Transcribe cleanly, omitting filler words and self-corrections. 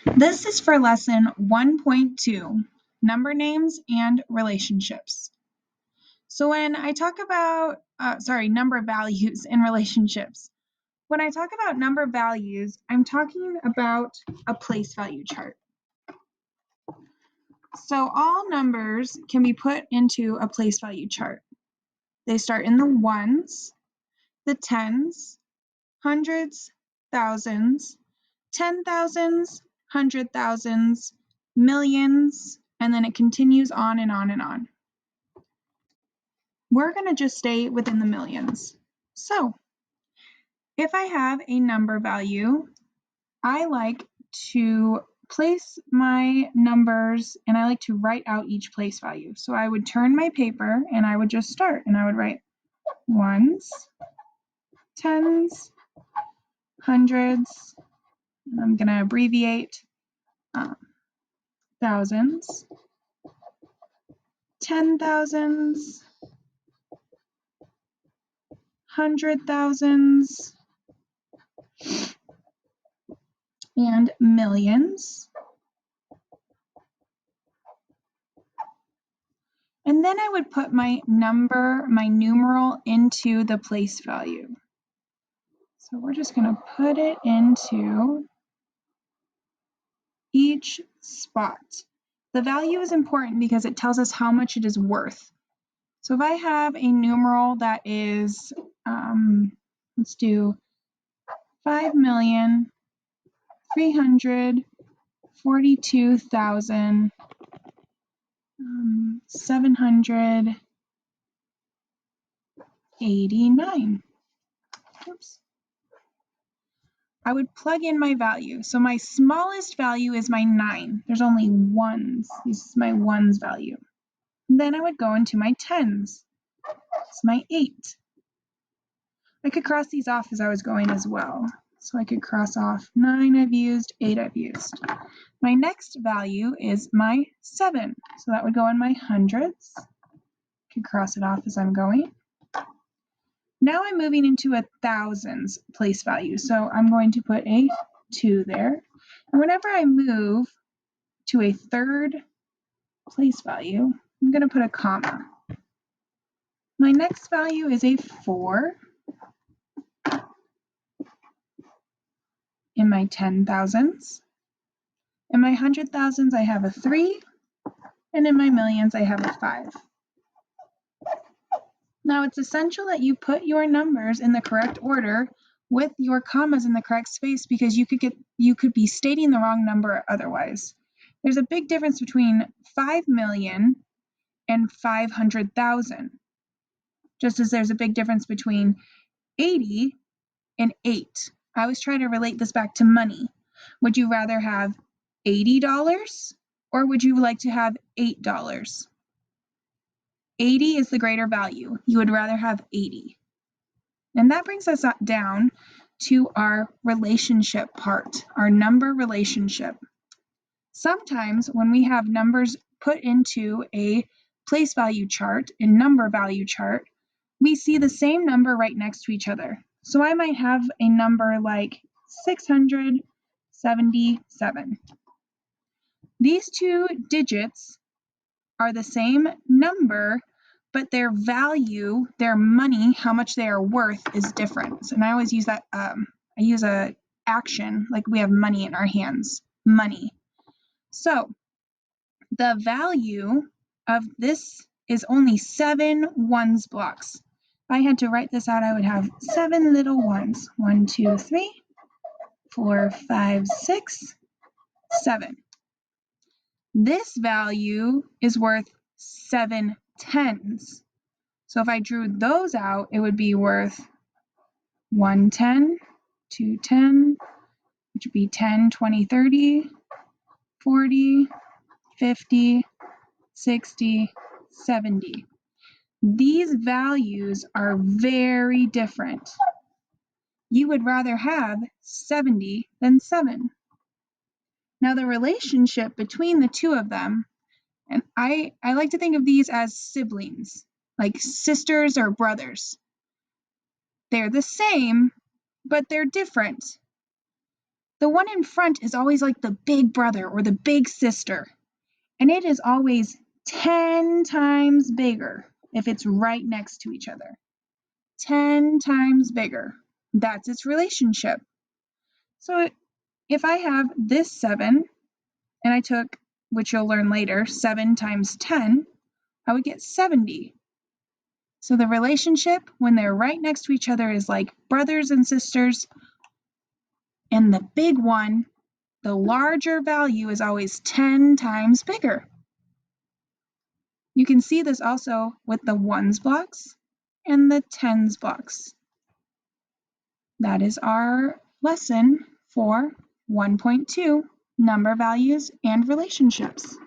This is for lesson 1.2, number names and relationships. So when I talk about, number values in relationships, when I talk about number values, I'm talking about a place value chart. So all numbers can be put into a place value chart. They start in the ones, the tens, hundreds, thousands, 10,000s, 100,000s, millions, and then it continues on and on and on. We're going to just stay within the millions. So if I have a number value, I like to place my numbers and I like to write out each place value. So I would turn my paper and I would just start and I would write ones, tens, hundreds, and I'm going to abbreviate thousands, 10,000s, 100,000s, and millions. And then I would put my numeral into the place value. So we're just going to put it into each spot. The value is important because it tells us how much it is worth. So if I have a numeral that is, let's do 5,342,789. Oops. I would plug in my value. So my smallest value is my 9. There's only ones. This is my ones value. And then I would go into my tens. It's my 8. I could cross these off as I was going as well. So I could cross off 9 I've used, 8 I've used. My next value is my 7. So that would go in my hundreds. I could cross it off as I'm going. Now I'm moving into a thousands place value. So I'm going to put a 2 there. And whenever I move to a third place value, I'm going to put a comma. My next value is a 4. In my 10,000s. In my 100,000s, I have a 3. And in my millions, I have a 5. Now it's essential that you put your numbers in the correct order with your commas in the correct space because you could be stating the wrong number otherwise. There's a big difference between 5 million and 500,000. Just as there's a big difference between 80 and 8. I always try to relate this back to money. Would you rather have $80 or would you like to have $8? 80 is the greater value. You would rather have 80. And that brings us down to our relationship part, our number relationship. Sometimes when we have numbers put into a place value chart, a number value chart, we see the same number right next to each other. So I might have a number like 677. These two digits are the same number, but their value, their money, how much they are worth is different. And I always use that, I use a action, like we have money in our hands, money. So the value of this is only 7 ones blocks. If I had to write this out, I would have 7 little ones. 1, 2, 3, 4, 5, 6, 7. This value is worth 7 tens. So if I drew those out, it would be worth 1 10, 2 10, which would be 10, 20, 30, 40, 50, 60, 70. These values are very different. You would rather have 70 than 7. Now the relationship between the two of them, and I like to think of these as siblings, like sisters or brothers. They're the same, but they're different. The one in front is always like the big brother or the big sister, and it is always 10 times bigger if it's right next to each other. 10 times bigger. That's its relationship. So if I have this 7, and I took, which you'll learn later, 7 times 10, I would get 70. So the relationship when they're right next to each other is like brothers and sisters, and the big one, the larger value, is always 10 times bigger. You can see this also with the ones blocks and the tens blocks. That is our lesson for 1.2, number values and relationships.